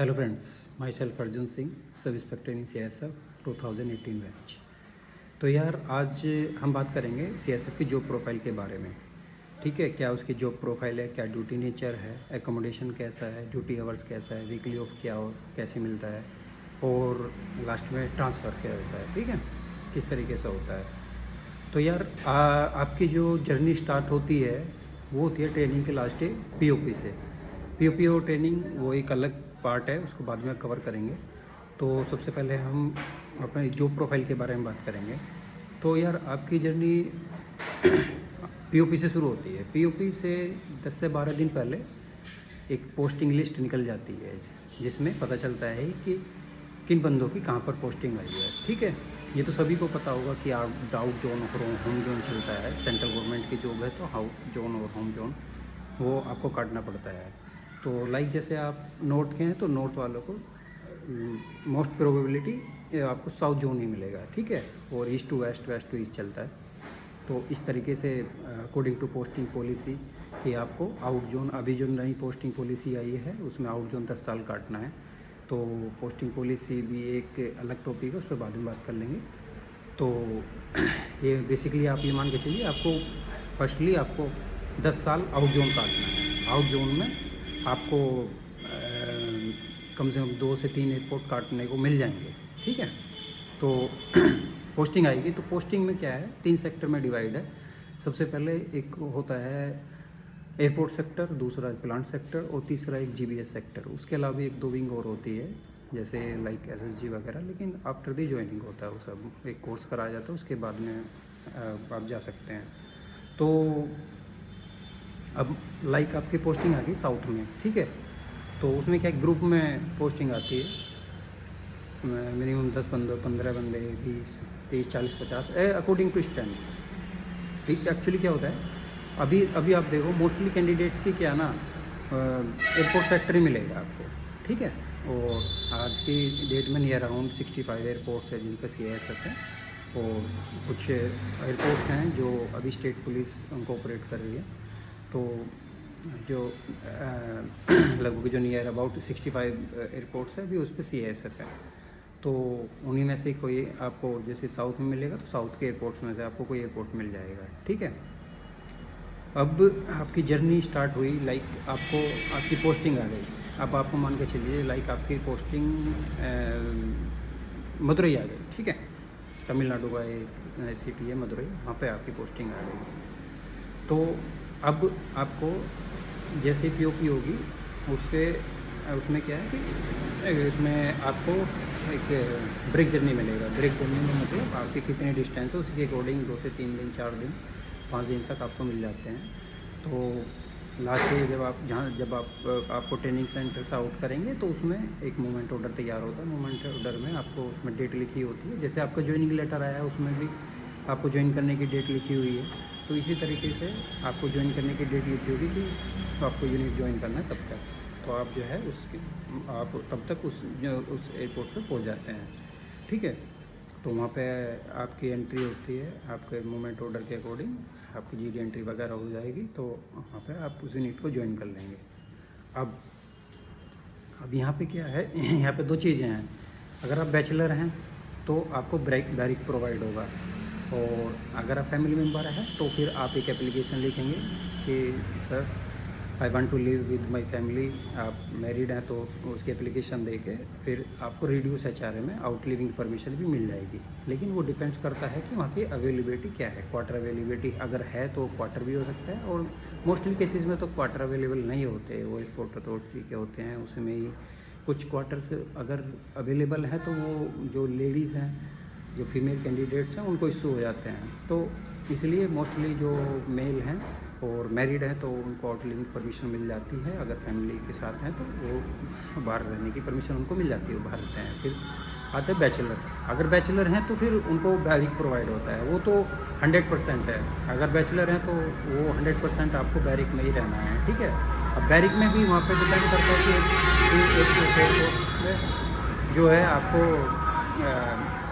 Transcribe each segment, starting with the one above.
Hello friends, my self Arjun Singh, sub inspector in CSF 2018 batch. तो यार आज हम बात करेंगे CSF की जॉब प्रोफाइल के बारे में। ठीक है, क्या उसकी जॉब प्रोफाइल है, क्या ड्यूटी नेचर है, एकोमोडेशन कैसा है, ड्यूटी आवर्स कैसा है, वीकली ऑफ क्या और कैसे मिलता है, और लास्ट में ट्रांसफ़र क्या होता है। ठीक है, किस तरीके से होता है। तो यार आपकी जो जर्नी स्टार्ट होती है वो होती है ट्रेनिंग के लास्ट डे POP से। POP ट्रेनिंग वो एक अलग पार्ट है, उसको बाद में कवर करेंगे। तो सबसे पहले हम अपने जॉब प्रोफाइल के बारे में बात करेंगे। तो यार आपकी जर्नी POP से शुरू होती है। POP से 10 से 12 दिन पहले एक पोस्टिंग लिस्ट निकल जाती है, जिसमें पता चलता है कि किन बंदों की कहाँ पर पोस्टिंग आई है। ठीक है, ये तो सभी को पता होगा कि आउट जोन और होम जोन चलता है। सेंट्रल गवर्नमेंट की जॉब है तो आउट जोन और होम जोन वो आपको काटना पड़ता है। तो लाइक जैसे आप नॉर्थ के हैं तो नॉर्थ वालों को मोस्ट प्रोबेबिलिटी आपको साउथ जोन ही मिलेगा। ठीक है, और east to west, west to east चलता है। तो इस तरीके से अकॉर्डिंग टू पोस्टिंग पॉलिसी कि आपको आउट जोन, अभी जो नई पोस्टिंग पॉलिसी आई है उसमें आउट जोन 10 साल काटना है। तो पोस्टिंग पॉलिसी भी एक अलग टॉपिक है, उस पर बाद में बात कर लेंगे। तो ये बेसिकली आप ये मान के चलिए, आपको फर्स्टली आपको 10 साल आउट जोन काटना है। आउट जोन में आपको कम से कम 2 से 3 एयरपोर्ट काटने को मिल जाएंगे। ठीक है, तो पोस्टिंग आएगी। तो पोस्टिंग में क्या है, 3 सेक्टर में डिवाइड है। सबसे पहले एक होता है एयरपोर्ट सेक्टर, दूसरा प्लांट सेक्टर और तीसरा एक GBS सेक्टर। उसके अलावा एक 2 विंग और होती है, जैसे लाइक SSG वगैरह, लेकिन आफ्टर दी ज्वाइनिंग होता है वो सब। एक कोर्स कराया जाता है, उसके बाद में आप जा सकते हैं। तो अब लाइक आपकी पोस्टिंग आ गई साउथ में। ठीक है, तो उसमें क्या ग्रुप में पोस्टिंग आती है, मिनिमम 10 बंदे, 15 बंदे, 20, 30, 40, 50 अकॉर्डिंग टू स्ट्रेंथ। ठीक, एक्चुअली क्या होता है, अभी आप देखो मोस्टली कैंडिडेट्स की क्या ना एयरपोर्ट सेक्टर ही मिलेगा आपको। ठीक है, और आज की डेट में नियर अराउंड 65 एयरपोर्ट्स है जिन पर CSF है, और कुछ एयरपोर्ट्स हैं जो अभी स्टेट पुलिस उनको ऑपरेट कर रही है। तो जो लगभग जो नियर अबाउट 65 एयरपोर्ट्स है अभी उस पर CSF है। तो उन्हीं में से कोई आपको जैसे साउथ में मिलेगा तो साउथ के एयरपोर्ट्स में से आपको कोई एयरपोर्ट मिल जाएगा। ठीक है, अब आपकी जर्नी स्टार्ट हुई, लाइक आपकी पोस्टिंग आ गई। अब आपको मान के चलिए लाइक आपकी पोस्टिंग मदुरई आ गई। ठीक है, तमिलनाडु का एक सिटी है मदुरई, वहाँ पे आपकी पोस्टिंग आ गई। तो अब आपको जैसे POP होगी उसमें क्या है कि उसमें आपको एक ब्रेक जर्नी मिलेगा। ब्रेक जर्नी में मतलब आपकी कितनी डिस्टेंस है उसके अकॉर्डिंग 2 से 3 दिन, 4 दिन, 5 दिन तक आपको मिल जाते हैं। तो लास्ट डे जब आपको ट्रेनिंग सेंटर से आउट करेंगे तो उसमें एक मूवमेंट ऑर्डर तैयार होता है। मूवमेंट ऑर्डर में आपको उसमें डेट लिखी होती है, जैसे आपका ज्वाइनिंग लेटर आया है उसमें भी आपको ज्वाइन करने की डेट लिखी हुई है। तो इसी तरीके से आपको ज्वाइन करने की डेट लिखी होगी कि तो आपको यूनिट ज्वाइन करना है तब तक। तो आप जो है आप तब तक उस एयरपोर्ट पे पहुंच जाते हैं। ठीक है, तो वहाँ पे आपकी एंट्री होती है, आपके मूवमेंट ऑर्डर के अकॉर्डिंग आपकी GD एंट्री वगैरह हो जाएगी। तो वहाँ पे आप उस यूनिट को ज्वाइन कर लेंगे। अब यहाँ पे क्या है, यहाँ पे 2 चीज़ें हैं। अगर आप बैचलर हैं तो आपको बैरिक प्रोवाइड होगा, और अगर आप फैमिली मेम्बर हैं तो फिर आप एक एप्लीकेशन लिखेंगे कि sir I want to live with my family. आप मैरिड हैं तो उसकी एप्लीकेशन दे के फिर आपको रिड्यूस HRA में आउट लिविंग परमिशन भी मिल जाएगी। लेकिन वो डिपेंड्स करता है कि वहाँ की अवेलेबिलिटी क्या है। क्वार्टर अवेलेबिलिटी अगर है तो क्वार्टर भी हो सकता है, और मोस्टली केसेस में तो क्वार्टर अवेलेबल नहीं होते, वो एयरपोर्ट अथॉरिटी के होते हैं, उसमें ही कुछ क्वार्टर्स अगर अवेलेबल हैं तो वो जो लेडीज़ हैं, जो फीमेल कैंडिडेट्स हैं, उनको इशू हो जाते हैं। तो इसलिए मोस्टली जो मेल हैं और मैरिड हैं तो उनको आउट लिविंग परमिशन मिल जाती है। अगर फैमिली के साथ हैं तो वो बाहर रहने की परमिशन उनको मिल जाती है, वो बाहर रहते हैं। फिर आते हैं बैचलर। अगर बैचलर हैं तो फिर उनको बैरिक प्रोवाइड होता है, वो तो 100% है। अगर बैचलर हैं तो वो 100% आपको बैरिक में ही रहना है। ठीक है, अब बैरिक में भी वहाँ पर डिपेंड करता है कि जो है आपको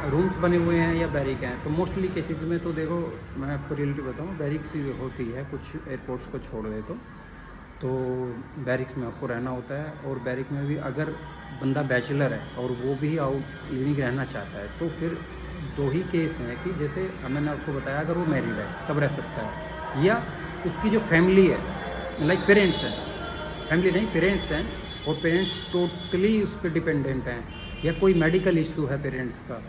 रूम्स बने हुए हैं या बैरिक हैं। तो मोस्टली केसेस में तो देखो, मैं आपको रियलिटी बताऊँ, बैरिक्स ही होती है कुछ एयरपोर्ट्स को छोड़ दे तो। तो बैरिक्स में आपको रहना होता है। और बैरिक में भी अगर बंदा बैचलर है और वो भी आउट लिविंग रहना चाहता है तो फिर दो ही केस हैं कि जैसे मैंने आपको बताया, अगर वो मैरिड है तब रह सकता है, या उसकी जो फैमिली है लाइक पेरेंट्स हैं, फैमिली नहीं पेरेंट्स हैं, और पेरेंट्स टोटली उस पर डिपेंडेंट हैं, या कोई मेडिकल इशू है पेरेंट्स का,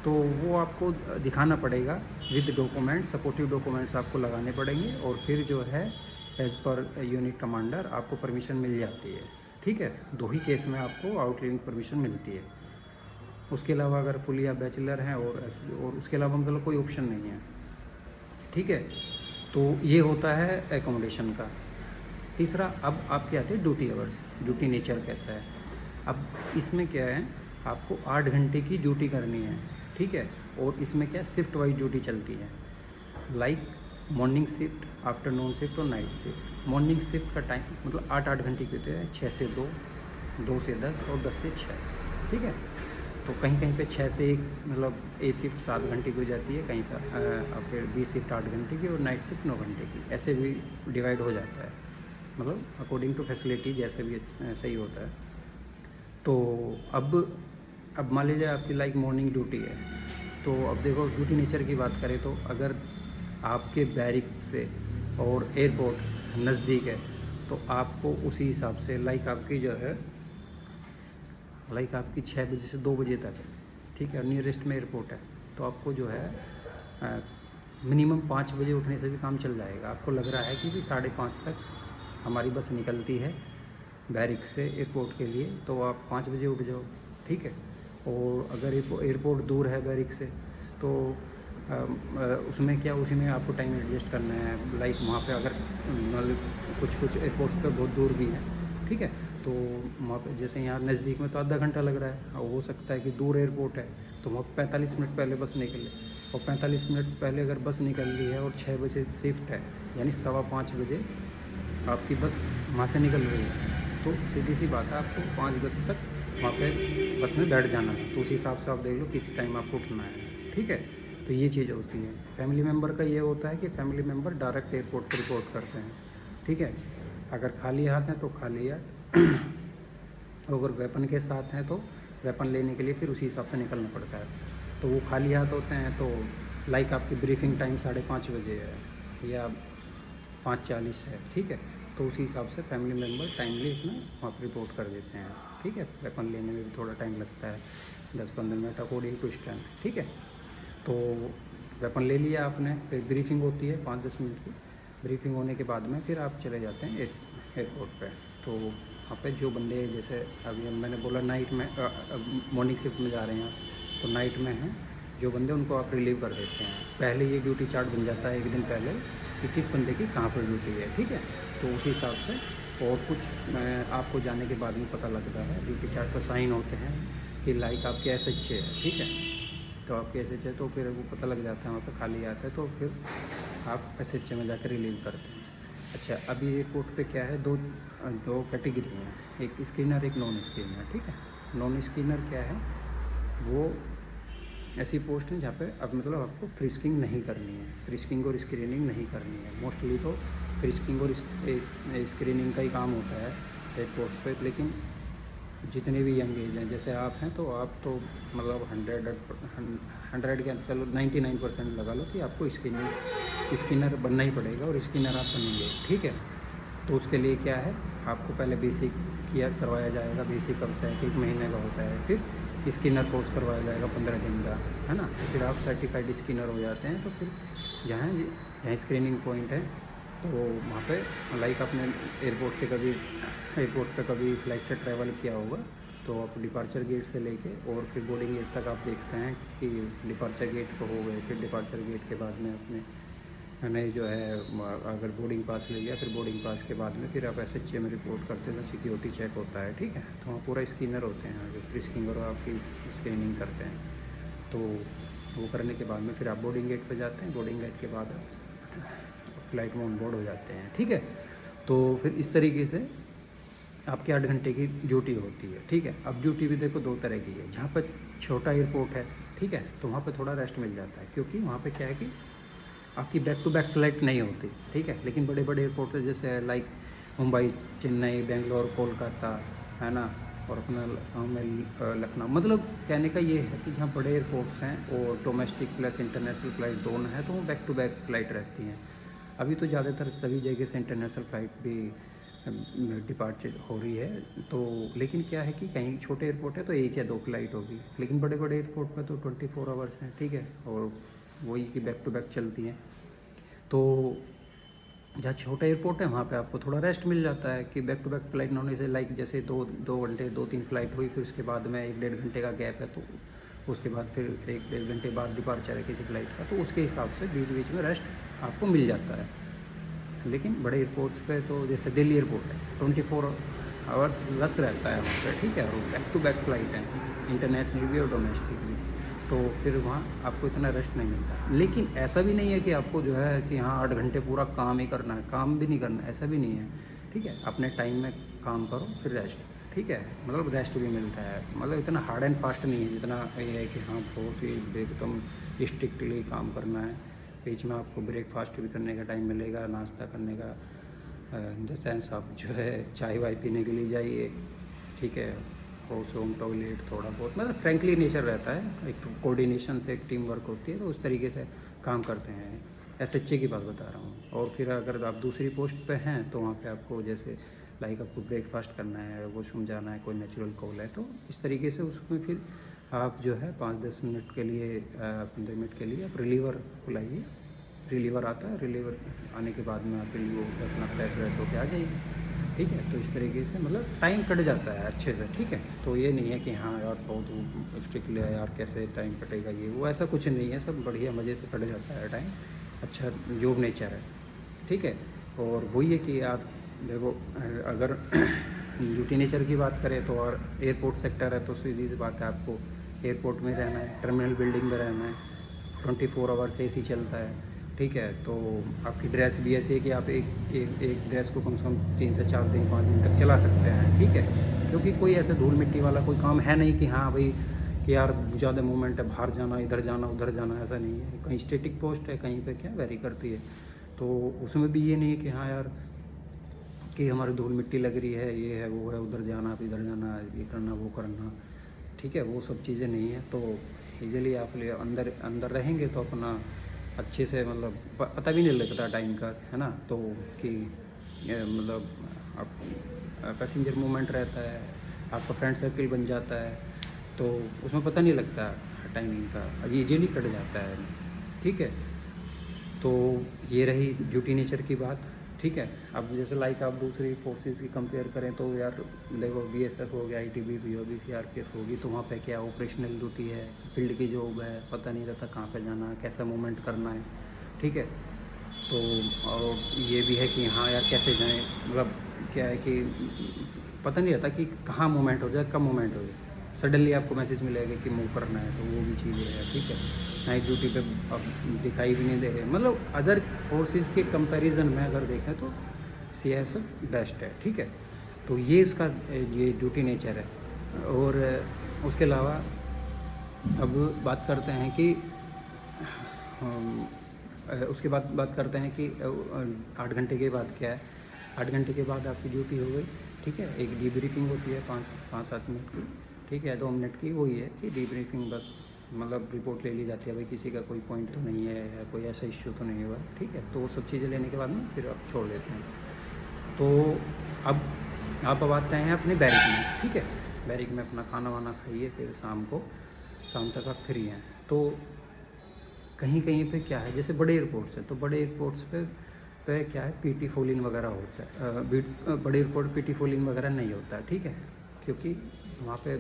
तो वो आपको दिखाना पड़ेगा विद डॉक्यूमेंट, सपोर्टिव डॉक्यूमेंट्स आपको लगाने पड़ेंगे, और फिर जो है एज़ पर यूनिट कमांडर आपको परमिशन मिल जाती है। ठीक है, दो ही केस में आपको आउट लिविंग परमिशन मिलती है। उसके अलावा अगर फुली आप बैचलर हैं और उसके अलावा मतलब कोई ऑप्शन नहीं है। ठीक है, तो ये होता है एकोमोडेशन का। तीसरा, अब आपके आते हैं ड्यूटी आवर्स, ड्यूटी नेचर कैसा है। अब इसमें क्या है, आपको 8 घंटे की ड्यूटी करनी है। ठीक है, और इसमें क्या शिफ्ट वाइज ड्यूटी चलती है, like morning shift, afternoon shift और नाइट शिफ्ट। मॉर्निंग शिफ्ट का टाइम मतलब 8 घंटे की होती है, 6 से 2, 2 से 10 और 10 से 6। ठीक है, तो कहीं कहीं पे 6 से 1 मतलब ए शिफ्ट 7 घंटे की हो जाती है, कहीं पर फिर बी शिफ्ट 8 घंटे की और नाइट शिफ्ट 9 घंटे की, ऐसे भी डिवाइड हो जाता है, मतलब अकॉर्डिंग टू फैसिलिटी जैसे भी सही होता है। तो अब मान लीजिए आपकी लाइक मॉर्निंग ड्यूटी है, तो अब देखो ड्यूटी नेचर की बात करें तो अगर आपके बैरिक से और एयरपोर्ट नज़दीक है तो आपको उसी हिसाब से लाइक आपकी जो है लाइक आपकी 6 बजे से 2 बजे तक है। ठीक है, नियरेस्ट में एयरपोर्ट है, तो आपको जो है मिनिमम 5 बजे उठने से भी काम चल जाएगा। आपको लग रहा है कि भी 5:30 तक हमारी बस निकलती है बैरिक से एयरपोर्ट के लिए, तो आप 5 बजे उठ जाओ। ठीक है, और अगर एयरपोर्ट दूर है बैरिक से तो उसमें क्या, उसी में आपको टाइम एडजस्ट करना है। लाइक वहाँ पे अगर मतलब कुछ एयरपोर्ट्स पे बहुत दूर भी है, ठीक है, तो वहाँ पे जैसे यहाँ नज़दीक में तो आधा घंटा लग रहा है, और हो सकता है कि दूर एयरपोर्ट है तो वहाँ 45 मिनट पहले बस निकले, और 45 मिनट पहले अगर बस निकल रही है और 6 बजे शिफ्ट है, यानी 5:15 बजे आपकी बस वहाँ से निकल रही है, तो सीधी सी बात है आपको 5 बजे तक वहाँ पे बस में बैठ जाना है। तो उस हिसाब से आप देख लो किसी टाइम आपको उठना है। ठीक है, तो ये चीज़ होती है। फैमिली मेम्बर का ये होता है कि फैमिली मेम्बर डायरेक्ट एयरपोर्ट पर रिपोर्ट करते हैं। ठीक है, अगर खाली हाथ हैं तो खाली हाथ, अगर वेपन के साथ हैं तो वेपन लेने के लिए फिर उसी हिसाब से निकलना पड़ता है। तो वो खाली हाथ होते हैं तो लाइक आपकी ब्रीफिंग टाइम 5:30 बजे है या 5:40 है। ठीक है, तो उसी हिसाब से फैमिली मेम्बर टाइमली अपना वहाँ पर रिपोर्ट कर देते हैं। ठीक है, वेपन लेने में भी थोड़ा टाइम लगता है, 10-15 मिनट अकॉर्डिंग टू स्टैंड। ठीक है, तो वेपन ले लिया आपने, फिर ब्रीफिंग होती है 5-10 मिनट की। ब्रीफिंग होने के बाद में फिर आप चले जाते हैं एयरपोर्ट पे। तो वहाँ पे जो बंदे, जैसे अभी मैंने बोला नाइट में मॉर्निंग शिफ्ट में जा रहे हैं, तो नाइट में हैं जो बंदे, उनको आप रिलीव कर देते हैं। पहले ये ड्यूटी चार्ट बन जाता है एक दिन पहले कि किस बंदे की कहाँ पर ड्यूटी है। ठीक है, तो उसी हिसाब से, और कुछ आपको जाने के बाद में पता लगता है, ड्यूटी चार्ट पर साइन होते हैं कि लाइक आपके SH है। ठीक है, तो आपके SH तो फिर वो पता लग जाता है, वहाँ पे खाली आता है, तो फिर आप SH में जाकर रिलीव करते हैं। अच्छा, अभी एयरपोर्ट पे क्या है, दो कैटेगरी हैं, एक स्क्रीनर एक नॉन स्क्रीनर। ठीक है, नॉन स्क्रीनर क्या है, वो ऐसी पोस्ट है जहाँ पे अब मतलब आपको फ्रिस्किंग नहीं करनी है, फ्रिस्किंग और स्क्रीनिंग नहीं करनी है। मोस्टली तो फ्रिस्किंग और स्क्रीनिंग का ही काम होता है एयरपोर्ट्स पे, लेकिन जितने भी यंग एज हैं, जैसे आप हैं, तो आप तो मतलब 100 के चलो 99% लगा लो कि आपको स्किनर बनना ही पड़ेगा, और स्किनर आप बनेंगे। ठीक है, तो उसके लिए क्या है, आपको पहले बेसिक करवाया जाएगा। बेसिक कब से है, 1 महीने का होता है, फिर स्किनर कोर्स करवाया जाएगा 15 दिन का, है ना। तो फिर आप सर्टिफाइड स्किनर हो जाते हैं। तो फिर जहाँ स्क्रीनिंग पॉइंट है, तो वहाँ पे लाइक आपने एयरपोर्ट पे कभी फ़्लाइट से ट्रैवल किया होगा, तो आप डिपार्चर गेट से लेके और फिर बोर्डिंग गेट तक आप देखते हैं कि डिपार्चर गेट को हो गए। फिर डिपार्चर गेट के बाद में हमने जो है अगर बोर्डिंग पास ले लिया, फिर बोर्डिंग पास के बाद में फिर आप SH में रिपोर्ट करते हैं, सिक्योरिटी चेक होता है। ठीक है, तो वहाँ पूरा स्किनर होते हैं जो फ्रिस्किंग और आपकी स्क्रीनिंग करते हैं। तो वो करने के बाद में फिर आप बोर्डिंग गेट पर जाते हैं। बोर्डिंग गेट के बाद फ़्लाइट में ऑन बोर्ड हो जाते हैं। ठीक है, तो फिर इस तरीके से आपके 8 घंटे की ड्यूटी होती है। ठीक है, अब ड्यूटी भी देखो 2 तरह की है। जहाँ पर छोटा एयरपोर्ट है, ठीक है, तो वहाँ पर थोड़ा रेस्ट मिल जाता है, क्योंकि वहाँ पे क्या है कि आपकी बैक टू बैक फ़्लाइट नहीं होती। ठीक है, लेकिन बड़े बड़े एयरपोर्ट है, जैसे लाइक मुंबई, चेन्नई, बेंगलोर, कोलकाता, है ना, और अपना लखनऊ। मतलब कहने का ये है कि जहाँ बड़े एयरपोर्ट्स हैं और डोमेस्टिक प्लस इंटरनेशनल फ़्लाइट दोनों हैं, तो वो बैक टू बैक फ़्लाइट रहती हैं। अभी तो ज़्यादातर सभी जगह से इंटरनेशनल फ़्लाइट भी डिपार्चर हो रही है। तो लेकिन क्या है कि कहीं छोटे एयरपोर्ट है तो एक या दो फ़्लाइट होगी, लेकिन बड़े बड़े एयरपोर्ट पर तो 24 आवर्स हैं, ठीक है, और वही कि बैक टू बैक चलती हैं। तो जहाँ छोटा एयरपोर्ट है वहाँ पे आपको थोड़ा रेस्ट मिल जाता है कि बैक टू बैक फ़्लाइट ना होने से, लाइक जैसे दो घंटे 2-3 फ़्लाइट हुई, फिर उसके बाद में 1-1.5 घंटे का गैप है, तो उसके बाद फिर 1-1.5 घंटे बाद डिपार्चर है किसी फ़्लाइट का, तो उसके हिसाब से बीच बीच में रेस्ट आपको मिल जाता है। लेकिन बड़े एयरपोर्ट्स पे तो जैसे दिल्ली एयरपोर्ट है 24 आवर्स रश रहता है वहाँ पे, ठीक है, और बैक टू बैक फ़्लाइट है, इंटरनेशनल भी और डोमेस्टिक भी, तो फिर वहाँ आपको इतना रेस्ट नहीं मिलता। लेकिन ऐसा भी नहीं है कि आपको जो है कि हाँ 8 घंटे पूरा काम ही करना है, काम भी नहीं करना, ऐसा भी नहीं है, ठीक है, अपने टाइम में काम करो फिर रेस्ट, ठीक है, मतलब रेस्ट भी मिलता है, मतलब इतना हार्ड एंड फास्ट नहीं है जितना ये है कि हाँ बहुत ही एकदम स्ट्रिक्टली काम करना है। बीच में आपको ब्रेकफास्ट भी करने का टाइम मिलेगा, नाश्ता करने का, इन द सेंस आप जो है चाय वाय पीने के लिए जाइए, ठीक है, वॉशरूम, टॉयलेट, थोड़ा बहुत मतलब फ्रेंकली नेचर रहता है, एक कोऑर्डिनेशन से एक टीम वर्क होती है, तो उस तरीके से काम करते हैं। SHA की बात बता रहा हूँ। और फिर अगर आप दूसरी पोस्ट पे हैं तो वहाँ पे आपको जैसे लाइक आपको ब्रेकफास्ट करना है, वॉशरूम जाना है, कोई नेचुरल कॉल है, तो इस तरीके से उसमें फिर आप जो है 5-10 मिनट के लिए 15 मिनट के लिए आप रिलीवर बुलाइए, रिलीवर आता है, रिलीवर आने के बाद में आप रिलीव अपना फ्रेश व्रेश होकर आ जाइए, ठीक है। तो इस तरीके से मतलब टाइम कट जाता है अच्छे से, ठीक है। तो ये नहीं है कि हाँ यार बहुत स्ट्रिक्टली है यार, कैसे टाइम कटेगा ये वो, ऐसा कुछ नहीं है, सब बढ़िया मज़े से कट जाता है टाइम, अच्छा जॉब नेचर है, ठीक है। और वही है कि आप देखो अगर ड्यूटी नेचर की बात करें तो, और एयरपोर्ट सेक्टर है तो सीधी सी बात है, आपको एयरपोर्ट में रहना है, टर्मिनल बिल्डिंग में रहना है, 24 आवर्स AC चलता है, ठीक है। तो आपकी ड्रेस भी ऐसी है कि आप एक ड्रेस को कम से कम 3 से 4 दिन 5 दिन तक चला सकते हैं, ठीक है, क्योंकि कोई ऐसे धूल मिट्टी वाला कोई काम है नहीं कि हाँ भाई कि यार ज़्यादा मूवमेंट है, बाहर जाना, इधर जाना, उधर जाना, ऐसा नहीं है। कहीं स्टैटिक पोस्ट है, कहीं पे क्या वेरी करती है, तो उसमें भी ये नहीं है कि हाँ यार कि हमारी धूल मिट्टी लग रही है, ये है वो है, उधर जाना इधर जाना, ये करना वो करना, ठीक है, वो सब चीज़ें नहीं है। तो ईज़िली आप ले अंदर अंदर रहेंगे तो अपना अच्छे से मतलब पता भी नहीं लगता टाइम का, है ना। तो कि मतलब आप पैसेंजर मूवमेंट रहता है, आपका फ्रेंड सर्किल बन जाता है, तो उसमें पता नहीं लगता टाइमिंग का, ईज़िली कट जाता है, ठीक है। तो ये रही ड्यूटी नेचर की बात, ठीक है। अब जैसे लाइक आप दूसरी फोर्सेस की कंपेयर करें तो यार देखो BSF हो गया, ITBP होगी, CRPF होगी, तो वहाँ पे क्या ऑपरेशनल ड्यूटी है, फील्ड की जॉब है, पता नहीं रहता कहाँ पे जाना है, कैसा मूवमेंट करना है, ठीक है। तो और ये भी है कि हाँ यार कैसे जाएं, मतलब क्या है कि पता नहीं रहता कि कहाँ मूवमेंट हो जाए, कब मूवमेंट हो जाए, सडनली आपको मैसेज मिलेगा कि मूव करना है, तो वो भी चीज़ें है, ठीक है। नाइट ड्यूटी पे अब दिखाई भी नहीं दे रहे, मतलब अदर फोर्सेस के कंपैरिजन में अगर देखें तो CISF बेस्ट है, ठीक है। तो ये इसका ये ड्यूटी नेचर है। और उसके अलावा अब बात करते हैं कि उसके बाद बात करते हैं कि 8 घंटे के बाद क्या है। 8 घंटे के बाद आपकी ड्यूटी हो गई, ठीक है। एक डीब्रीफिंग होती है 5-7 मिनट की, ठीक है, 2 मिनट की, वही है कि डीब्रीफिंग, बस मतलब रिपोर्ट ले ली जाती है, भाई किसी का कोई पॉइंट तो नहीं है या कोई ऐसा इश्यू तो नहीं हुआ, ठीक है। तो वो सब चीज़ें लेने के बाद में फिर आप छोड़ देते हैं। तो अब आप आते हैं अपने बैरिक में, ठीक है। बैरिक में अपना खाना वाना खाइए, फिर शाम तक आप फ्री हैं। तो कहीं कहीं पे क्या है, जैसे बड़े एयरपोर्ट्स हैं तो बड़े एयरपोर्ट्स पे क्या है, PT फोलिंग वगैरह होता है, बड़े एयरपोर्ट PT फोलिंग वगैरह नहीं होता है, ठीक है, क्योंकि वहाँ पे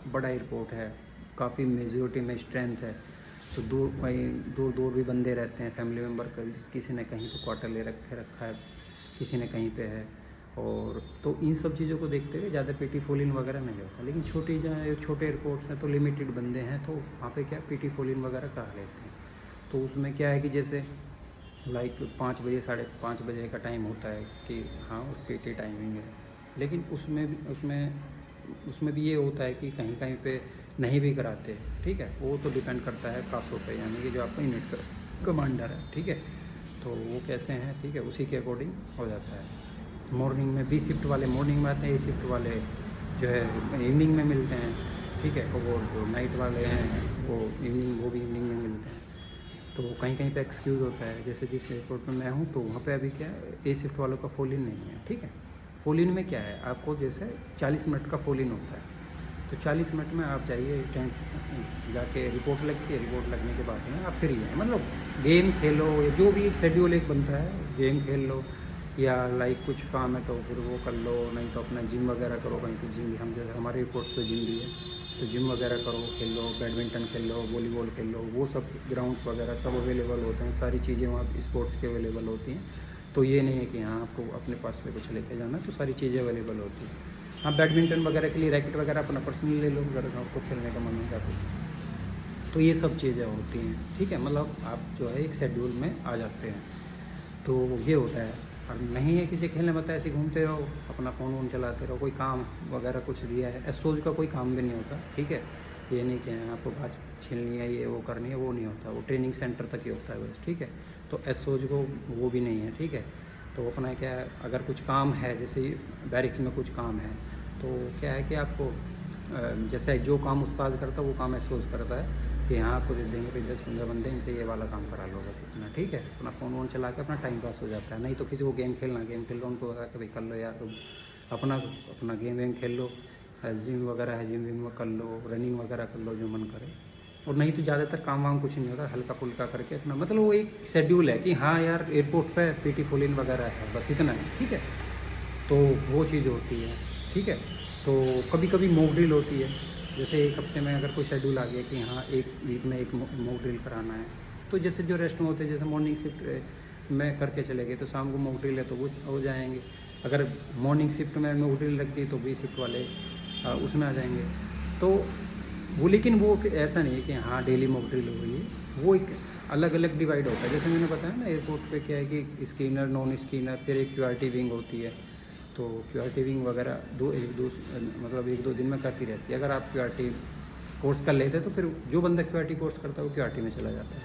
बड़ा एयरपोर्ट है, काफ़ी मेजोरिटी में स्ट्रेंथ है, तो दूर दूर भी बंदे रहते हैं, फैमिली मेम्बर का किसी ने कहीं पे क्वार्टर ले रखा है, किसी ने कहीं पे है, और तो इन सब चीज़ों को देखते हुए ज़्यादा PT फोलिंग वगैरह नहीं होता। लेकिन छोटे एयरपोर्ट्स हैं तो लिमिटेड बंदे हैं, तो वहाँ पे क्या PT फोलिंग वगैरह करा लेते हैं। तो उसमें क्या है कि जैसे लाइक 5 बजे 5:30 बजे का टाइम होता है कि हाँ उस PT टाइमिंग है, लेकिन उसमें भी ये होता है कि कहीं कहीं पे नहीं भी कराते, ठीक है। वो तो डिपेंड करता है कासो पे, यानी कि जो आपका यूनिट कमांडर है, ठीक है, तो वो कैसे हैं, ठीक है, उसी के अकॉर्डिंग हो जाता है। मॉर्निंग में बी शिफ्ट वाले मॉर्निंग में आते हैं, ए शिफ्ट वाले जो है इवनिंग में मिलते हैं, ठीक है। और वो जो नाइट वाले हैं वो भी इवनिंग में मिलते हैं। तो कहीं कहीं पे एक्सक्यूज़ होता है, जैसे जिस एयरपोर्ट में मैं हूँ तो वहाँ पे अभी क्या है, ए शिफ्ट वालों का फोल इन नहीं है, ठीक है। फोल इन में क्या है, आपको जैसे 40 मिनट का फोल इन होता है, तो 40 मिनट में आप जाइए टेंट जाके रिपोर्ट लगती है, रिपोर्ट लगने के बाद में आप फ्री हैं, मतलब गेम खेलो या जो भी शेड्यूल एक बनता है, गेम खेल लो या लाइक कुछ काम है तो फिर वो कर लो, नहीं तो अपना जिम वगैरह करो, कहीं पे जिम भी, हम जैसे हमारे एयरपोर्ट्स पे जिम भी है तो जिम वगैरह करो, खेल लो, बैडमिंटन खेल लो, वॉलीबॉल खेल लो, वो सब ग्राउंड्स वगैरह सब अवेलेबल होते हैं, सारी चीज़ें वहाँ स्पोर्ट्स की अवेलेबल होती हैं। तो ये नहीं है कि हाँ आपको अपने पास से कुछ लेके जाना, तो सारी चीज़ें अवेलेबल होती हैं। हाँ, बैडमिंटन वगैरह के लिए रैकेट वगैरह अपना पर्सनल ले लो अगर आपको खेलने का मन होगा तो ये सब चीज़ें होती हैं, ठीक है। मतलब आप जो है एक शेड्यूल में आ जाते हैं, तो ये होता है। और नहीं है किसी खेलने में, ऐसे घूमते रहो, अपना फ़ोन वोन चलाते रहो, कोई काम वगैरह कुछ दिया है एसओज का कोई काम भी नहीं होता, ठीक है। ये नहीं कि आपको बात छीलनी है, ये वो करनी है, वो नहीं होता, वो ट्रेनिंग सेंटर तक ही होता है बस, ठीक है। तो एसओज को वो भी नहीं है, ठीक है। तो अपना क्या है, अगर कुछ काम है, जैसे बैरिक्स में कुछ काम है तो क्या है कि आपको जैसे जो काम उस्ताद करता है वो काम एसओज करता है कि यहाँ आपको दे देंगे भाई 10-15 बंदे, इनसे ये वाला काम करा लो, बस इतना, ठीक है। अपना फ़ोन वोन चला के अपना टाइम पास हो जाता है। नहीं तो किसी को गेम खेल लो, उनको बता के भाई कर लो यार, तो अपना गेम वेम खेल लो, जिम वगैरह है जिम विम में कर लो, रनिंग वगैरह कर लो जो मन करे। और नहीं तो ज़्यादातर काम वाम कुछ नहीं होता, हल्का फुल्का करके अपना, मतलब वो एक शेड्यूल है कि हाँ यार एयरपोर्ट पे पीटी फुल इन वगैरह है, बस इतना है, ठीक है। तो वो चीज़ होती है, ठीक है। तो कभी कभी मॉक ड्रिल होती है, जैसे एक हफ्ते में अगर कोई शेड्यूल आ गया कि हाँ एक वीक में एक मॉक ड्रिल कराना है, तो जैसे जो रेस्ट में होते हैं, जैसे मॉर्निंग शिफ्ट में करके चले गए तो शाम को मॉक ड्रिल है तो वो हो जाएंगे। अगर मॉर्निंग शिफ्ट में मॉक ड्रिल लगती है तो बी शिफ्ट वाले उसमें आ जाएंगे। तो वो, लेकिन वो फिर ऐसा नहीं है कि हाँ डेली मॉक ड्रिल हो रही है, वो एक अलग अलग डिवाइड होता है। जैसे मैंने बताया ना, एयरपोर्ट पे क्या है कि स्कैनर, नॉन स्कैनर, फिर एक क्यूआरटी विंग होती है, तो क्यूआरटी विंग वगैरह मतलब 1-2 दिन में करती रहती है। अगर आप क्यूआरटी कोर्स कर लेते हैं तो फिर जो बंदा क्यूआरटी कोर्स करता है वो क्यूआरटी में चला जाता है,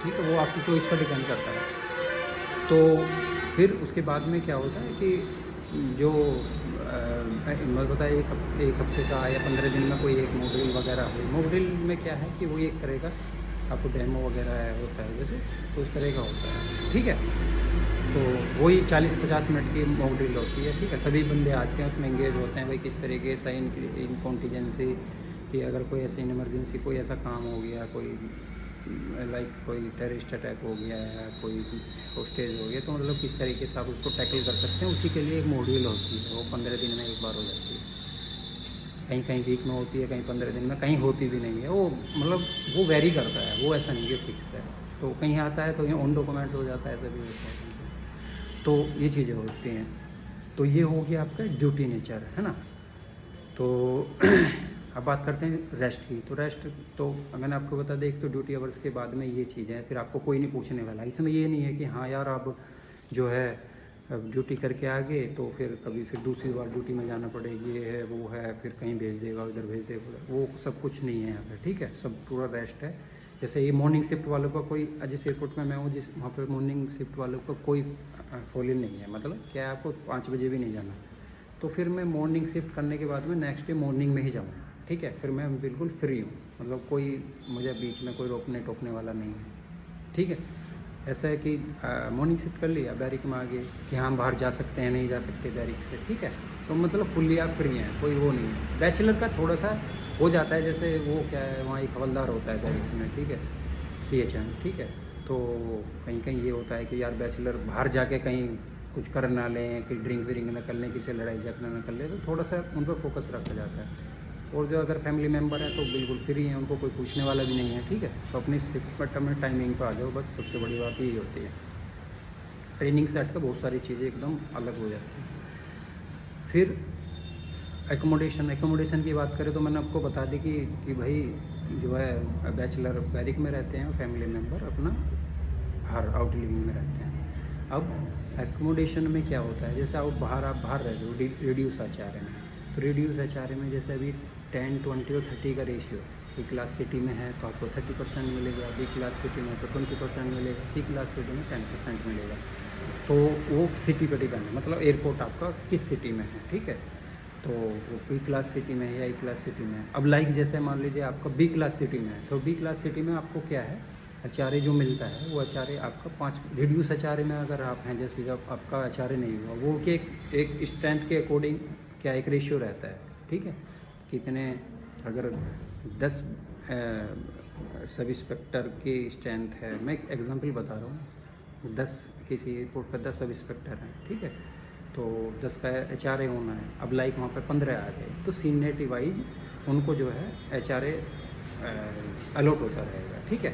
ठीक है। वो आपकी चॉइस पर डिपेंड करता है। तो फिर उसके बाद में क्या होता है कि जो मैं बताया एक हफ्ते का या 15 दिन में कोई एक मॉड्यूल वगैरह हो, मॉड्यूल में क्या है कि वो एक तरह का आपको डेमो वगैरह होता है जैसे, तो उस तरह का होता है, ठीक है। तो वही 40-50 मिनट की मॉक ड्रिल होती है, ठीक है। सभी बंदे आते हैं उसमें एंगेज होते हैं, भाई किस तरीके से इन कॉन्टीजेंसी कि अगर कोई ऐसी इमरजेंसी कोई ऐसा काम हो गया, कोई लाइक कोई टेररिस्ट अटैक हो गया है, कोई होस्टेज हो गया, तो मतलब किस तरीके से आप उसको टैकल कर सकते हैं, उसी के लिए एक मॉड्यूल होती है। वो 15 दिन में एक बार हो जाती है, कहीं कहीं वीक में होती है, कहीं 15 दिन में, कहीं होती भी नहीं है। वो मतलब वो वेरी करता है, वो ऐसा नहीं कि फिक्स है। तो कहीं आता है तो ये ऑन डॉक्यूमेंट्स हो जाता है, ऐसा भी होता है। तो ये चीज़ें होती हैं। तो ये हो गया आपका ड्यूटी नेचर, है ना। तो अब बात करते हैं रेस्ट की। तो रेस्ट तो मैंने आपको बता दें, एक तो ड्यूटी आवर्स के बाद में ये चीज़ें हैं, फिर आपको कोई नहीं पूछने वाला। इसमें ये नहीं है कि हाँ यार आप जो है अब ड्यूटी करके आ गए तो फिर कभी फिर दूसरी बार ड्यूटी में जाना पड़ेगी, ये है वो है, फिर कहीं भेज देगा, उधर भेज देगा, वो सब कुछ नहीं है यहाँ पर, ठीक है। सब पूरा रेस्ट है। जैसे ये मॉर्निंग शिफ्ट वालों का कोई, जिस एयरपोर्ट में मैं हूँ, जिस वहाँ पर मॉर्निंग शिफ्ट वालों का कोई फॉल इन नहीं है, मतलब क्या है आपको 5 बजे भी नहीं जाना। तो फिर मैं मॉर्निंग शिफ्ट करने के बाद में नेक्स्ट डे मॉर्निंग में ही जाऊँ, ठीक है। फिर मैं बिल्कुल फ्री हूँ, मतलब कोई मुझे बीच में कोई रोकने टोकने वाला नहीं है, ठीक है। ऐसा है कि मॉर्निंग शिफ्ट कर लिया, बैरिक में आ गए कि हाँ हम बाहर जा सकते हैं, नहीं जा सकते बैरिक से, ठीक है। तो मतलब फुल्ली आप फ्री हैं, कोई वो नहीं है। बैचलर का थोड़ा सा हो जाता है, जैसे वो क्या है, वहाँ एक हवलदार होता है बैरिक में, ठीक है, CHM, ठीक है। तो कहीं कहीं ये होता है कि यार बैचलर बाहर जाके कहीं कुछ कर ना लें, कि ड्रिंक व्रिंक ना कर लें, किसी लड़ाई झगड़ा ना कर लें, तो थोड़ा सा उन पर फोकस रखा जाता है। और जो अगर फैमिली मेम्बर है तो बिल्कुल फ्री हैं, उनको कोई पूछने वाला भी नहीं है, ठीक है। तो अपनी शिफ्ट पर में टाइमिंग पर आ जाओ, बस सबसे बड़ी बात यही होती है। ट्रेनिंग से हट कर बहुत सारी चीज़ें एकदम अलग हो जाती हैं। फिर एकोमोडेशन की बात करें तो मैंने आपको बता दी कि भाई जो है बैचलर बैरिक में रहते हैं, फैमिली मेम्बर अपना बाहर आउट लिविंग में रहते हैं। अब एकोमोडेशन में क्या होता है, जैसे आप बाहर रह रहे हो रिड्यूस HRA में, तो रिड्यूस HRA में जैसे अभी 10, 20 और 30 का रेशियो, ए क्लास सिटी में है तो आपको 30% मिलेगा, बी क्लास सिटी में तो 20% मिलेगा, सी क्लास सिटी में 10% मिलेगा। तो वो सिटी पे डिपेंड है, मतलब एयरपोर्ट आपका किस सिटी में है, ठीक है। तो वो बी क्लास सिटी में है या ए क्लास सिटी में है। अब लाइक जैसे मान लीजिए आपका बी क्लास सिटी में है, तो बी क्लास सिटी में आपको क्या है, एचआरए जो मिलता है वो एचआरए आपका 5 रिड्यूस एचआरए में अगर आप हैं, जैसे जब आपका एचआरए नहीं हुआ, वो के एक स्ट्रेंथ के अकॉर्डिंग क्या एक रेशियो रहता है, ठीक है। कितने अगर 10 सब इंस्पेक्टर की स्ट्रेंथ है, मैं एक एग्जांपल बता रहा हूँ, 10 किसी एयरपोर्ट पर 10 सब इंस्पेक्टर हैं, ठीक है, तो 10 का एचआरए होना है। अब लाइक वहाँ पे 15 आ गए, तो सीनियरिटी वाइज उनको जो है एचआरए अलॉट होता रहेगा, ठीक है।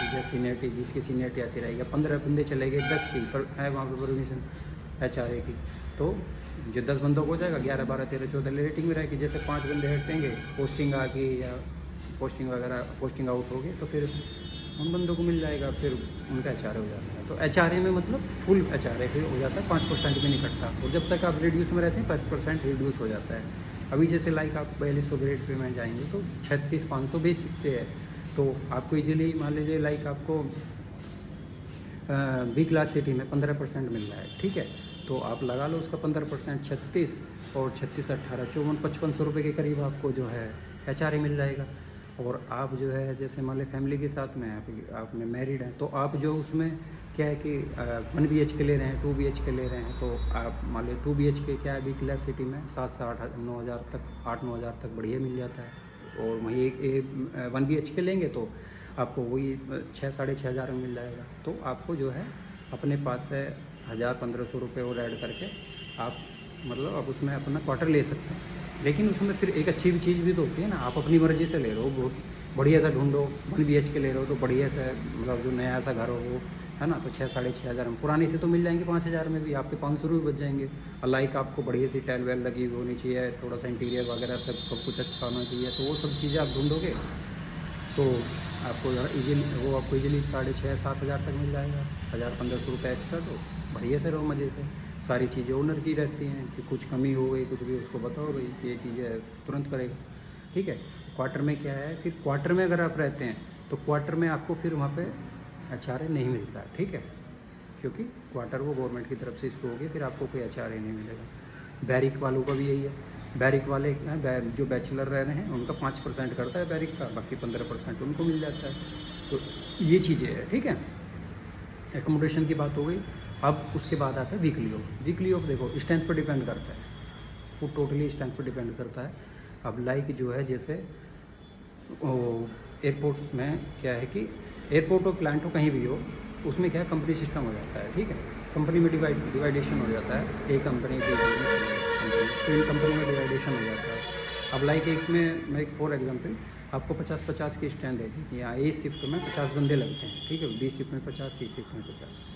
जैसे सीनियरिटी जिसकी सीनियरिटी आती रहेगी, 15 बंदे चले गए, 10 की पर है वहाँ पर परमिशन एचआरए की, तो जो 10 बंदों को हो जाएगा, 11 12 13 14 रेटिंग में रहेगी। जैसे 5 बंदे हटेंगे, पोस्टिंग आ गई या पोस्टिंग वगैरह पोस्टिंग आउट हो गई, तो फिर उन बंदों को मिल जाएगा, फिर उनका एचआरए हो जाता है। तो एचआरए में मतलब फुल एचआरए फिर हो जाता है, 5% भी नहीं कटता। और जब तक आप रिड्यूस में रहते हैं 5% रिड्यूस हो जाता है। अभी जैसे लाइक आप 4200 ग्रेड पे में जाएंगे तो 36,500 बेसिक पे है, तो आपको इजीली मान लीजिए लाइक आपको बी क्लास सिटी में 15% मिल रहा है, ठीक है। तो आप लगा लो उसका 15%, 36 और 36 18 54 5500 रुपये के करीब आपको जो है एचआरए मिल जाएगा। और आप जो है जैसे मान लें फैमिली के साथ में आपने मैरिड हैं, तो आप जो उसमें क्या है कि 1 BHK ले रहे हैं, 2 BHK ले रहे हैं, तो आप मान लें 2 BHK क्या है बी क्लास सिटी में 7 से 8 9 हज़ार तक, 8 9 हज़ार तक बढ़िया मिल जाता है। और वहीं एक 1 BHK लेंगे तो आपको वही 6 साढ़े 6 हज़ार में मिल जाएगा। तो आपको जो है अपने पास से 1000-1500 रुपये और ऐड करके आप मतलब आप उसमें अपना क्वार्टर ले सकते हैं। लेकिन उसमें फिर एक अच्छी भी चीज़ भी तो होती है ना, आप अपनी मर्ज़ी से ले रहे हो, बहुत बढ़िया सा ढूंढो, 1 BHK ले रहे हो तो बढ़िया सा मतलब जो नया सा घर हो वो है ना, तो 6 साढ़े 6 हज़ार में। पुरानी से तो मिल जाएंगे 5,000 में भी, आपके 500 रुपये बच जाएंगे। और लाइक आपको बढ़िया सी टाइल वेल लगी हुई होनी चाहिए, थोड़ा सा इंटीरियर वगैरह सब कुछ अच्छा होना चाहिए, तो वो सब चीज़ें आप ढूंढोगे तो आपको इजीली वो आपको इजीली 6,500-7 हज़ार तक मिल जाएगा। 1000-1500 रुपये एक्स्ट्रा, तो बढ़िया से रहो मज़े से। सारी चीज़ें ओनर की रहती हैं कि कुछ कमी हो गई कुछ भी उसको बताओ भाई ये चीज़ें तुरंत करेगा, ठीक है। क्वार्टर में क्या है, फिर क्वार्टर में अगर आप रहते हैं तो क्वार्टर में आपको फिर वहाँ पे एचआरए नहीं मिलता, ठीक है, क्योंकि क्वार्टर वो गवर्नमेंट की तरफ से इशू होगी, फिर आपको कोई एचआरए नहीं मिलेगा। बैरिक वालों का भी यही है, बैरिक वाले जो बैचलर रह रहे हैं उनका 5% करता है बैरिक का, बाकी 15% उनको मिल जाता है। तो ये चीज़ें हैं, ठीक है। एकोमोडेशन की बात हो गई। अब उसके बाद आता है वीकली ऑफ। वीकली ऑफ देखो स्ट्रेंथ पर डिपेंड करता है, वो टोटली स्ट्रेंथ पर डिपेंड करता है। अब लाइक जो है जैसे एयरपोर्ट में क्या है कि एयरपोर्ट हो प्लांट हो कहीं भी हो, उसमें क्या है कंपनी सिस्टम हो जाता है, ठीक है। कंपनी में डिवाइडेशन हो जाता है, एक कंपनी की तो इन कंपनी में डिवाइडेशन हो जाता है। अब लाइक एक में मैं एक फॉर एग्जांपल आपको 50-50 की स्ट्रेंथ देती कि यहाँ ए शिफ्ट में 50 बंदे लगते हैं, ठीक है, बी शिफ्ट में 50, सी शिफ्ट में 50।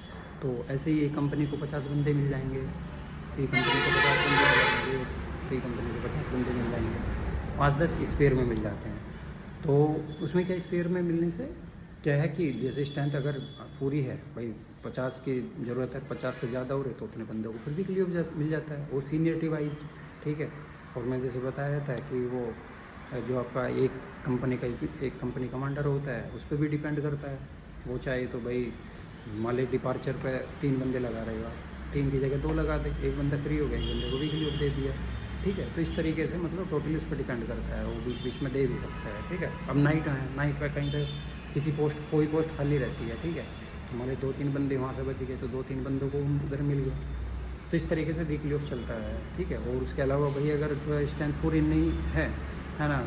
तो ऐसे ही एक कंपनी को 50 बंदे मिल जाएंगे, बी कंपनी को 50 बंदे मिल जाएंगे, सी कंपनी को 50 बंदे मिल जाएंगे, 5-10 स्पेयर में मिल जाते हैं। तो उसमें क्या स्पेयर में मिलने से क्या है कि जैसे स्ट्रेंथ अगर पूरी है भाई 50 की ज़रूरत है, 50 से ज़्यादा हो रहे तो उतने बंदों को फिर भी क्लियर मिल जाता है, वो सीनियरिटी वाइज, ठीक है। और मैं जैसे बताया था कि वो जो आपका एक कंपनी का एक कंपनी कमांडर होता है उस पर भी डिपेंड करता है। वो चाहे तो भाई मान ली डिपार्चर पे 3 बंदे लगा रहेगा, 3 की जगह 2 लगा दे, एक बंदा फ्री हो गया, एक बंदे को भी क्लियर दे दिया, ठीक है। तो इस तरीके से मतलब टोटली उस पर डिपेंड करता है, वो बीच बीच में दे भी सकता है, ठीक है। अब नाइट है, नाइट पर कहीं पर किसी पोस्ट कोई पोस्ट खाली रहती है, ठीक है, तो हमारे 2-3 बंदे वहाँ से बच गए तो 2-3 बंदों को उधर मिल गए। तो इस तरीके से वीकली ऑफ चलता है, ठीक है। और उसके अलावा भाई अगर जो है स्ट्रेंथ पूरी नहीं है ना,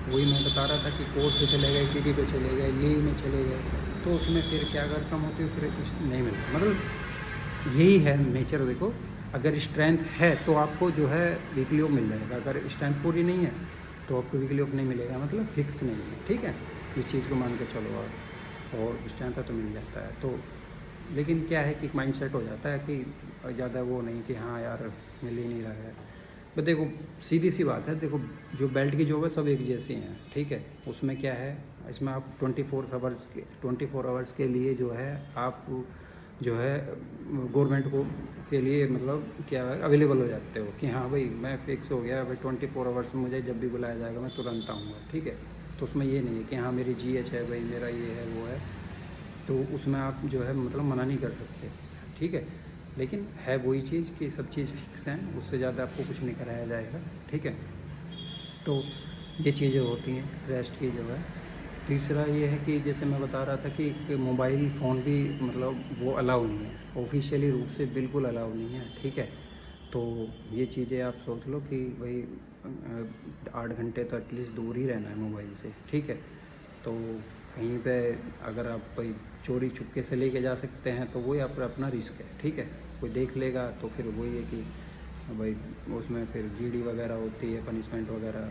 वही मैं बता रहा था कि कोर्स पे चले गए, टीडी पे चले गए, लीव में चले गए, तो उसमें फिर क्या अगर कम होती है फिर नहीं मिलता। मतलब यही है नेचर। देखो अगर स्ट्रेंथ है तो आपको जो है वीकली ऑफ मिल जाएगा, अगर स्ट्रेंथ पूरी नहीं है तो आपको वीकली ऑफ नहीं मिलेगा, मतलब फिक्स नहीं है, ठीक है। इस चीज़ को मान के चलो आप, और स्ट्रेंथ है तो मिल जाता है। तो लेकिन क्या है कि एक माइंड सेट हो जाता है कि ज़्यादा वो नहीं कि हाँ यार मिल ही नहीं रहा है। बट देखो सीधी सी बात है, देखो जो बेल्ट की जॉब है सब एक जैसी हैं, ठीक है। उसमें क्या है, इसमें आप 24 आवर्स के लिए जो है आप जो है गवर्नमेंट को के लिए मतलब क्या है अवेलेबल हो जाते हो कि हाँ भाई मैं फिक्स हो गया भाई 24 आवर्स में मुझे जब भी बुलाया जाएगा मैं तुरंत आऊँगा, ठीक है। तो उसमें ये नहीं है कि हाँ मेरी GH है भाई, मेरा ये है वो है, तो उसमें आप जो है मतलब मना नहीं कर सकते, ठीक है। लेकिन है वही चीज़ कि सब चीज़ फिक्स हैं, उससे ज़्यादा आपको कुछ नहीं कराया जाएगा, ठीक है। तो ये चीज़ें होती हैं रेस्ट की जो है। तीसरा ये है कि जैसे मैं बता रहा था कि मोबाइल फ़ोन भी मतलब वो अलाउ नहीं है, ऑफिशियली रूप से बिल्कुल अलाउ नहीं है, ठीक है। तो ये चीज़ें आप सोच लो कि भाई 8 घंटे तो एटलीस्ट दूर ही रहना है मोबाइल से, ठीक है। तो कहीं पे अगर आप कोई चोरी चुपके से लेके जा सकते हैं तो वही आपका अपना रिस्क है, ठीक है। कोई देख लेगा तो फिर वही है कि भाई उसमें फिर जीडी वगैरह होती है, पनिशमेंट वगैरह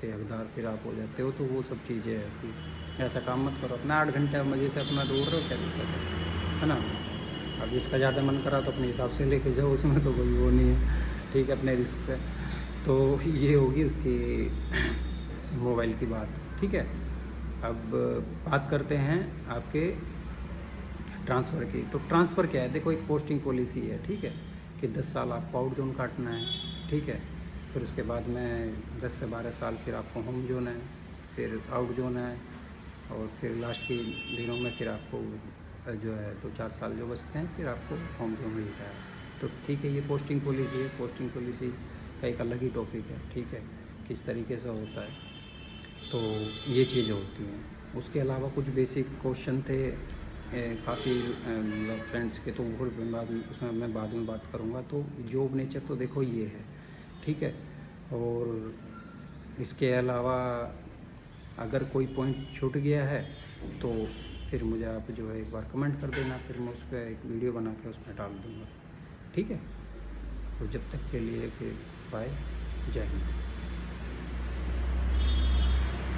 के हकदार फिर आप हो जाते हो। तो वो सब चीज़ें है कि ऐसा काम मत करो, अपना 8 घंटे मज़े से अपना दूर रहो, क्या दिक्कत है ना। अब जिसका ज़्यादा मन करा तो अपने हिसाब से लेके जाओ, उसमें तो कोई वो नहीं है, ठीक है, अपने रिस्क पे। तो ये होगी उसकी मोबाइल की बात, ठीक है। अब बात करते हैं आपके ट्रांसफ़र की। तो ट्रांसफ़र क्या है, देखो एक पोस्टिंग पॉलिसी है, ठीक है, कि 10 साल आपको आउट जोन काटना है, ठीक है। फिर उसके बाद में 10 से 12 साल फिर आपको होम जोन है, फिर आउट जोन है, और फिर लास्ट के दिनों में फिर आपको जो है 2-4 साल जो बचते हैं फिर आपको होम जोन मिलता है। तो ठीक है, ये पोस्टिंग पॉलिसी है। पोस्टिंग पॉलिसी का एक अलग ही टॉपिक है, ठीक है, किस तरीके से होता है। तो ये चीज़ें होती हैं। उसके अलावा कुछ बेसिक क्वेश्चन थे काफ़ी मतलब फ्रेंड्स के, तो वो बाद में उसमें मैं बाद में बात करूँगा। तो जॉब नेचर तो देखो ये है, ठीक है। और इसके अलावा अगर कोई पॉइंट छूट गया है तो फिर मुझे आप जो है एक बार कमेंट कर देना, फिर मैं उस पर एक वीडियो बना के उसमें डाल दूँगा, ठीक है। तो जब तक के लिए फिर बाय, जय हिंद।